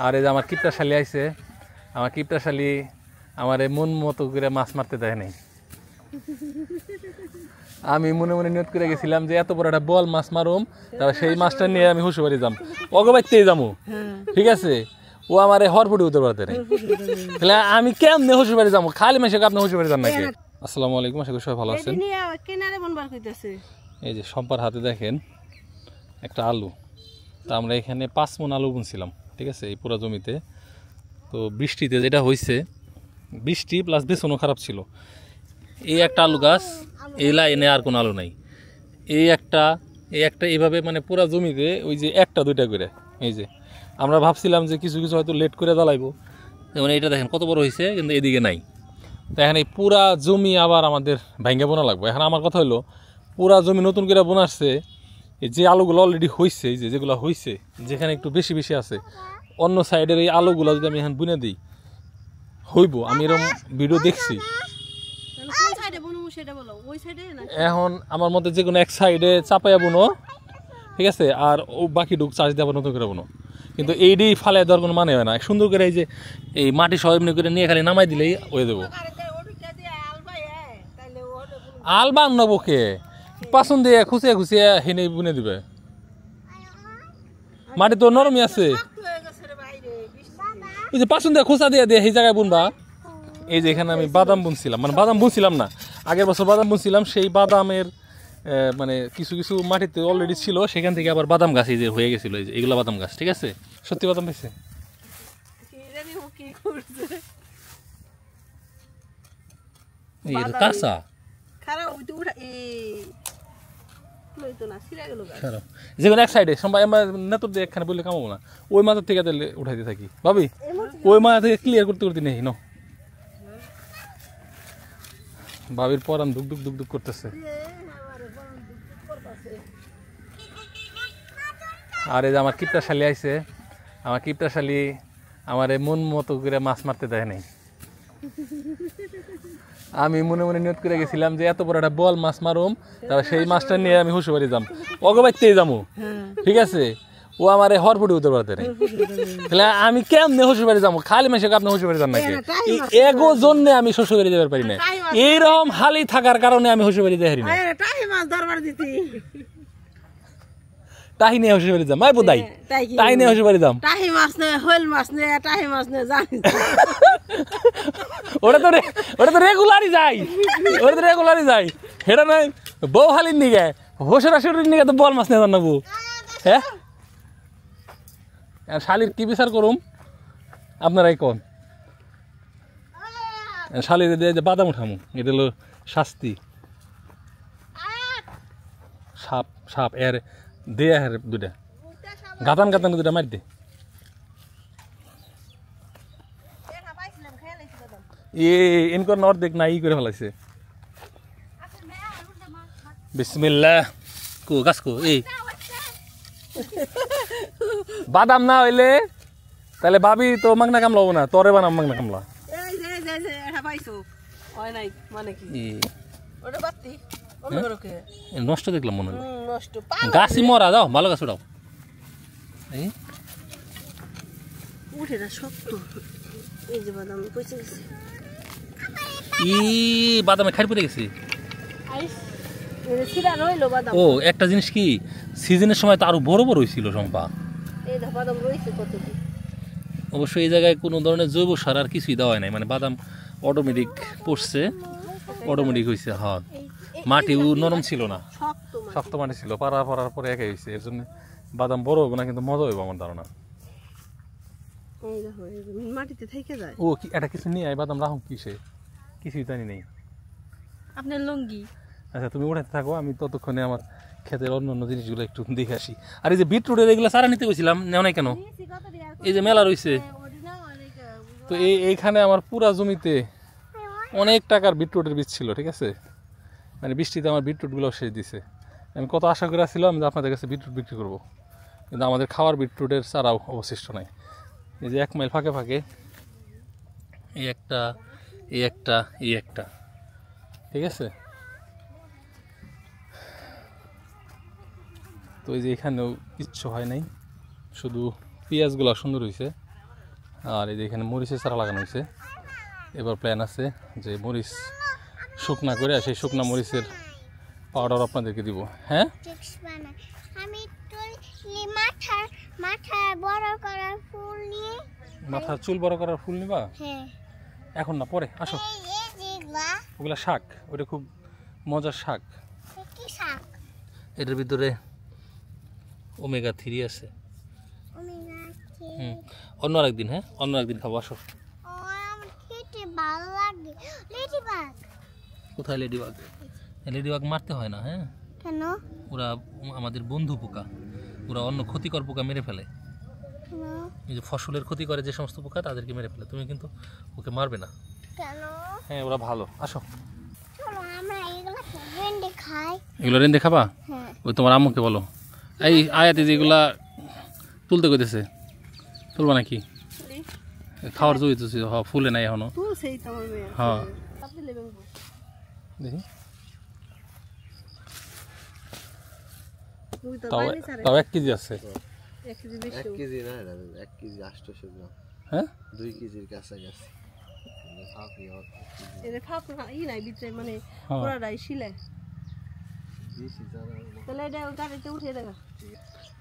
আর এই যে আমার কিপটা শালি আইছে, আমার কিপটা শালি আমার মন মতো করে মাছ মারতে দেয় নাই। আমি মনে মনে নিয়ত করে গেছিলাম যে এত বড় একটা বল মাছ মারুম, তারপর সেই মাছটা নিয়ে আমি শ্বশুরবাড়ি যাম, অগবাইতেই যাবো, ঠিক আছে। ও আমার হরফুটি উঠতে পারতে নেই, তাহলে আমি কেমনে শ্বশুরবাড়ি যাবো? খালি মাসে আপনি শ্বশুরবাড়ি যান নাকি? আসসালামু আলাইকুম, আশা করি সবাই ভালো আছেন। এই যে সম্পার হাতে দেখেন একটা আলু, তা আমরা এখানে 5 মণ আলু বুনছিলাম, ঠিক আছে, এই পুরো জমিতে। তো বৃষ্টিতে যেটা হয়েছে, বৃষ্টি প্লাস বেসনও খারাপ ছিল। এই একটা আলু গাছ, এই লাইনে আর কোনো আলু নাই। এই একটা এইভাবে মানে পুরা জমিতে ওই যে একটা দুইটা করে। এই যে আমরা ভাবছিলাম যে কিছু কিছু হয়তো লেট করে জ্বালাইবো, যেমন এইটা দেখেন কত বড় হয়েছে, কিন্তু এদিকে নাই। তো এখন এই পুরা জমি আবার আমাদের ভাঙ্গা বোনা লাগবে। এখন আমার কথা হলো, পুরা জমি নতুন করে বোনাচ্ছে, যে আলুগুলো অলরেডি হয়েছে, যেগুলো হয়েছে, যেখানে একটু বেশি বেশি আছে, অন্য সাইডের এই আলুগুলো যদি আমি এখন বুনে দিই হইব। আমি এরকম ভিডিও দেখছি। এখন আমার মতে যে কোনো এক সাইডে চাপাইয়া বুনো, ঠিক আছে, আর ও বাকি ডুক চাষ দিয়ে আবার নতুন করে বুনো। কিন্তু এইটাই ফালে দেওয়ার কোনো মানে হয় না। সুন্দর করে এই যে এই মাটি সব এমনি করে নিয়ে খালি নামাই দিলেই হয়ে দেবো। আল বান নবকে পাচন দিয়ে খুঁচিয়ে খুঁচিয়ে হেনে বুনে দিবে। মাটি তো নরমই আছে, ওই যে পাচন দিয়ে খোঁচা দিয়ে দিয়ে সেই জায়গায় বুনবা। এই যে এখানে আমি বাদাম বুনছিলাম, মানে বাদাম বুনছিলাম না, আগের বছর বাদাম বুনছিলাম। সেই বাদামের মানে কিছু কিছু মাটিতে অলরেডি ছিল, সেখান থেকে আবার বাদাম গাছ এই যে হয়ে গেছিল। এই যে এগুলা বাদাম গাছ, ঠিক আছে। সত্যি বাদাম পেয়েছে। কাঁচা যে কোনো এক সাইডে সবাই নেতর দিয়ে একখানে বললে কামাবো না, ওই মাথার থেকে তাহলে উঠাইতে থাকি ভাবি, ওই মাথা থেকে ক্লিয়ার করতে করতে নেই ন। ভাবির পরান দুক দুক দুক দুক করতেছে। আর এই যে আমার কিপটা শালি আইছে, আমার কিপটা শালি আমার মন মতো করে মাছ মারতে দেয় নাই। আমি মনে মনে নিয়ত করে গেছিলাম যে এত বড় একটা বল মাছ মারুম, তারপর সেই মাছটা নিয়ে আমি শ্বশুরবাড়ি যাম, অগবাইতেই যাবো, ঠিক আছে। ও আমার হরফুটি উঠতে পারতে নেই, তাহলে আমি কেমনে শ্বশুরবাড়ি যাবো? খালি মাসে আপনি শ্বশুরবাড়ি যান নাকি? এগো জন্য আমি শ্বশুরবাড়ি যাবার পারি না। এইরকম হালি থাকার কারণে আমি শ্বশুরবাড়ি যাই না। তাই নিয়ে শ্বশুরবাড়ি যাম, মাই বোধাই তাই নিয়ে শ্বশুরবাড়ি যাম। ওটা তো রেগুলারই যাই, ওটা তো রেগুলারই যাই। সেটা নয় বউ হালির নিগে হোসের শাশুড়ির নিগে তো বল মাছ নিয়ে যান না বউ। হ্যাঁ, শালির কি বিচার করুম আপনারাই কোন? শালির দিয়ে যে বাদাম উঠামু, এটা হলো শাস্তি। সাপ সাপ এর দিয়ে হের দুটা গাতান গাতান দুটা মার দে। ইনকর নর দেখ না ই করে ফেলাইছে। বিসমিল্লাহ কো গাছ কো। এই বাদাম না হইলে তাহলে ভাবি তো মাগনা কামলাবো না, তোরে বানাম মাগনা কামলা। নষ্ট দেখলাম মনে হলো, গাছই মরা। যাও ভালো গাছ উঠাও। বাদামে খাই পড়ে গেছে। ও একটা জিনিস কি, সিজনের সময় তো আরো বড় বড় হয়েছিল সম্পা। অবশ্যই এই জায়গায় কোনো ধরনের জৈব সার আর কিছুই দেওয়া নাই, মানে বাদাম অটোমেটিক পড়ছে, অটোমেটিক হয়েছে। হ্যাঁ, মাটিও নরম ছিল না, শক্ত মাটি ছিল, পাড়ার পরে একাই হয়েছে। এর জন্য বাদাম বড় হইব না, কিন্তু মজা হইব আমার ধারণা। ও কি এটা কিছু নিয়ে আয় বাদাম রাখুন কিসে, কিছুই জানি নেই। আপনার লুঙ্গি। আচ্ছা তুমি উঠাতে থাকো, আমি ততক্ষণে আমার ক্ষেতের অন্য অন্য জিনিসগুলো একটু দেখে আসি। আর এই যে বিটরুটের এগুলো সারা নিতে গেছিলাম, নেও নাই কেন? এই যে মেলা রয়েছে, তো এইখানে আমার পুরা জমিতে অনেক টাকার বিটরুটের বীজ ছিল, ঠিক আছে। মানে বৃষ্টিতে আমার বিটরুটগুলো শেষ দিছে। আমি কত আশা করে আসছিলাম যে আপনাদের কাছে বিটরুট বিক্রি করবো, কিন্তু আমাদের খাওয়ার বিটরুটের চারাও অবশিষ্ট নাই। এই যে 1 মাইল ফাঁকে ফাঁকে এই একটা, এই একটা, এই একটা, ঠিক আছে। তো এই যে এখানেও কিচ্ছু হয় নাই, শুধু পেঁয়াজগুলো সুন্দর হয়েছে। আর এই যে এখানে মরিচের চারা লাগানো হয়েছে। এবার প্ল্যান আছে যে মরিচ শুকনা করে সেই শুকনা মরিচের পাউডার আপনাদেরকে দিব। হ্যাঁ, আমি মাথার বড় করার ফুল নিয়ে মাথার চুল বড় করার ফুল নিবা? হ্যাঁ, এখন না, পরে আসো। ওগুলা শাক, ওটা খুব মজার শাক। কি শাক? এটার ভিতরে ওমেগা 3 আছে। অন্য আরেকদিন, হ্যাঁ অন্য একদিন খাবো, আসো। আমার খেতে ভালো লাগে। লেডিবাগ কোথায় লেডিবাগ? লেডিবাগ মারতে হয় না। হ্যাঁ, কেন? ওরা আমাদের বন্ধু পোকা, ওরা অন্য ক্ষতিকর পোকা মেরে ফেলে। এই যে ফসলের ক্ষতি করে যে সমস্ত পোকা তাদেরকে মেরে ফেলে, তুমি কিন্তু ওকে মারবে না। কেন? হ্যাঁ, ওরা ভালো। আসো, চলো আমরা এগুলো রেন্ডে খাই। এগুলো রেন্দে খাবা? হ্যাঁ। ওই তোমার আম্মুকে বলো, এই আয়াতে যেগুলা তুলতে কইতেছে, তুলবা নাকি? খাওয়ার জুই তো ফুলে নাই এখনো। হ্যাঁ, দেখি তাও 1 কেজি আছে। 1 কেজি না, 1 কেজি 800 গ্রাম। হ্যাঁ, 2 কেজির কাছাকাছি।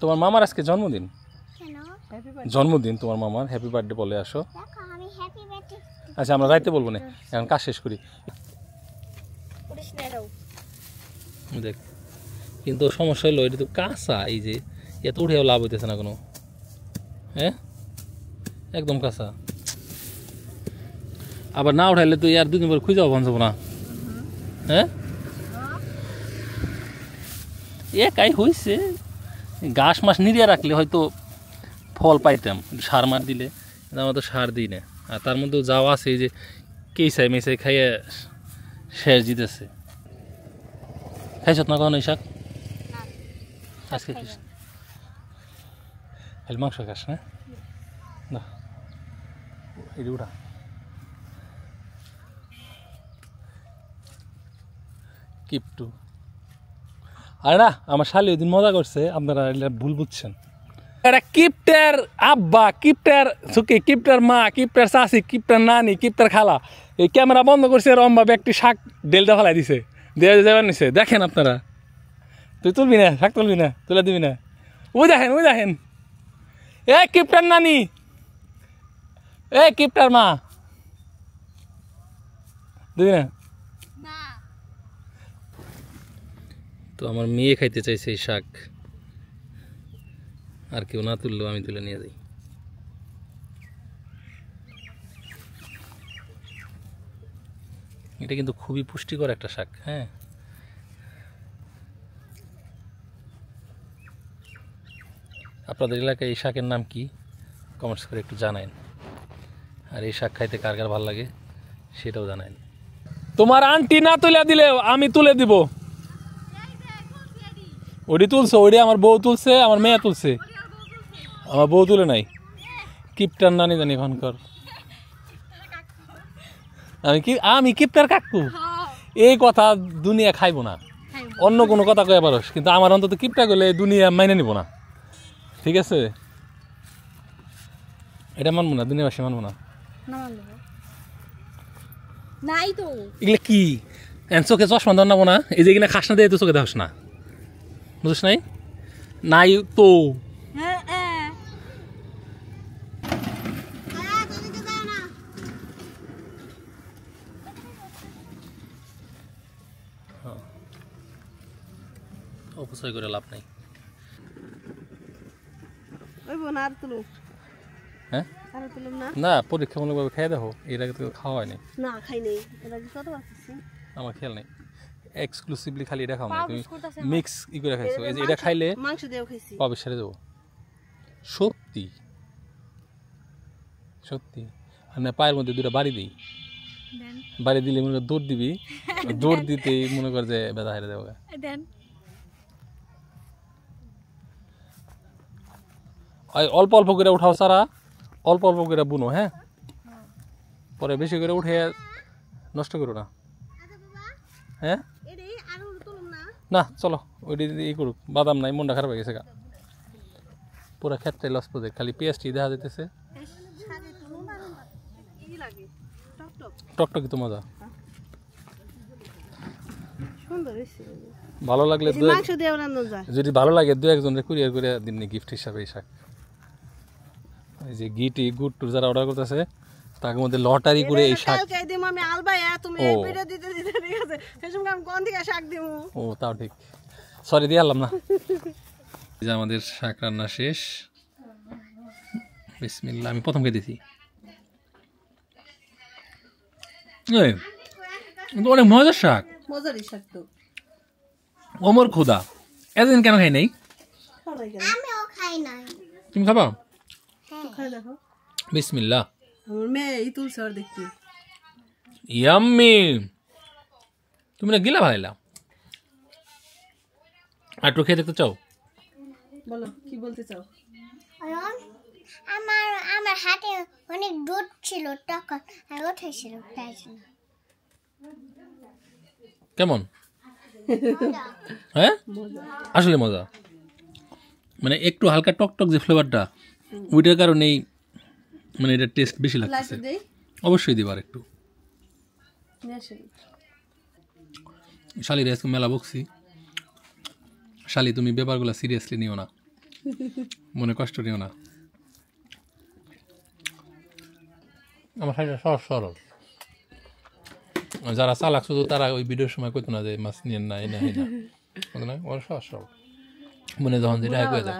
তোমার মামার আজকে জন্মদিন। কেন? জন্মদিন তোমার মামার, হ্যাপি বার্থডে বলে আসো। দেখো আমি হ্যাপি বার্থডে আচ্ছা, আমরা রাইতে বলবো না, এখন কাজ শেষ করি। করিস না এটাও। দেখ, কিন্তু সমস্যা হলো এটা তো কাঁচা, এই যে এত উঠেও লাভ হইতেছে না কোনো। হ্যাঁ, একদম কাঁচা। আবার না উঠাইলে তো আর 2 দিন পরে খুঁজাও ভাঙ যাবো না। হ্যাঁ, একাই হয়েছে, ঘাস মাস নিরিয়া রাখলে হয়তো ফল পাইতাম, সার মার দিলে। আমরা তো সার দিই না, আর তার মধ্যেও যাওয়া আছে এই যে কেসাই মেসাই খাইয়ে শেষ জিতেছে। খাইছ না কখনো এই শাক? আজকে খাইস খালি মাংস খাস না? না, এই উঠা। কিপটু, আরে না, আমার শালি ওই দিন মজা করছে, আপনারা ভুল বুঝছেন। এটা কিপ্টার আব্বা, কিপ্টার সুকি, কিপ্টার মা, কিপ্টার চাষি, কিপ্টার নানি, কিপ্টার খালা এই ক্যামেরা বন্ধ করছে, রম্বা একটি শাক ডেলটা ফেলাই দিছে, দিয়ে যাবার নিছে। দেখেন আপনারা, তুই তুলবি না শাক, তুলবি না, তুলে দিবি না। ওই দেখেন, ওই দেখেন, এ কিপ্টার নানি, এ কিপ্টার মা, দিবি না? তো আমার মেয়ে খাইতে চাইছে এই শাক, আর কেউ না তুললেও আমি তুলে নিয়ে যাই। এটা কিন্তু খুবই পুষ্টিকর একটা শাক। হ্যাঁ, আপনাদের এলাকায় এই শাকের নাম কি কমেন্টস করে একটু জানাইন, আর এই শাক খাইতে কার কার ভালো লাগে সেটাও জানাইন। তোমার আন্টি না তুলে দিলেও আমি তুলে দিব। ওটি তুলছে, ওটি আমার বউ তুলছে, আমার মেয়ে তুলছে, আমার বউ তুলে নাই। কিপটার নানি জানি এখনকার, আমি কিপটার কাকু, এই কথা দুনিয়া খাইব না। অন্য কোনো কথা কয়ে পারস, কিন্তু আমার অন্তত কিপটা করলে দুনিয়া মাইনে নিব না। ঠিক আছে, এটা মানবো না, দুনিয়াবাসী মানবো না। নাই তো এগুলো কি চোখে চশমা ধর না? এই যে কিনা খাস না দিয়ে তো চোখে দেখস না, বুঝিস নাই? নাই তো অপচয় করে লাভ নাই। হ্যাঁ, না পরীক্ষামূলকভাবে খেয়ে দেখো, এর আগে তো খাওয়া হয়নি। না খাই নাই, এর আগে কত আছে আমার খেয়াল নেই। এক্সক্লুসিভলি খালি এটা খাও না, তুমি মিক্স ই করে খাইছো। এই যে এটা খাইলে মাংস দিয়েও খাইছি, পাবে ছেড়ে দেবো। সত্যি সত্যি, আর না পায়ের মধ্যে 2টা বাড়ি দিই, বাড়ি দিলে মনে কর দৌড় দিবি, দৌড় দিতেই মনে কর যে ব্যথা হেরে দেবো। অল্প অল্প করে উঠাও সারা, অল্প অল্প করে বুনো। হ্যাঁ, পরে বেশি করে উঠে নষ্ট করো না। হ্যাঁ, না চলো ওইটি ই করুক, বাদাম নাই, মনটা খারাপ হয়ে গেছে গা, পুরো ক্ষেত্রে লস প্রজেক্ট, খালি পেঁয়াজটি দেখা যেতেছে। শাকে তো নুন আর ই লাগে টক টক টকটকি তো মজা। সুন্দর হয়েছে ভালো লাগলে এই মাংস দিয়ে বানানো যায় যদি ভালো লাগে দু একজনের কুরিয়ার করে দিন গিফট হিসাবে এই শাক। এই যে গুড টুর যারা অর্ডার করতেছে তার মধ্যে লটারি করে এই শাক। কালকে দিম আমি আলবাইয়া তুমি এই ভিডিও দিতে দিতে ঠিক আছে সেসব আমি কোন দিকে শাক দিমু ও তাও ঠিক, সরি দিয়ে আনলাম না। এই যে আমাদের শাক রান্না শেষ, বিসমিল্লাহ। আমি প্রথম খেতেছি, অনেক মজার শাক, মজারই শাক তো। ওমর খোদা এতদিন কেন খাই নাই? আমিও খাই নাই। তুমি খাবা? খাই দেখো বিসমিল্লাহ। আমার মেয়ে এই তুলছে আর দেখতে ইয়াম্মি, তুমি না গিলা ভাইলা আর একটু খেয়ে দেখতে চাও? বলো কি বলতে চাও? অয়ন, আমার হাতে অনেক দুধ ছিল তখন আর উঠেছিল তাই জন্য। কেমন? হ্যাঁ আসলে মজা, মানে একটু হালকা টকটক যে ফ্লেভারটা ওইটার কারণেই মানে এটা টেস্ট বেশি লাগতেছে। দেই অবশ্যই দিবার একটু। নিয়ে আসেন শালির আজকে মেলা বকছি। শালি তুমি ব্যাপারগুলো সিরিয়াসলি নিও না, মনে কষ্ট নিও না। আমার শাড়িটা সহজ সরল, যারা চালাক শুধু তারা ওই ভিডিওর সময় কইতো না যে মাছ নিয়ে না এই না এই না, ওরা সহজ সরল মনে যখন যেটা হয়ে যায়।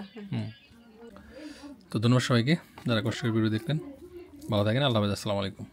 তো ধন্যবাদ সবাইকে যারা কষ্ট করে ভিডিও দেখলেন। ভালো থাকেন, আল্লাহ হাফেজ, আসসালামু আলাইকুম।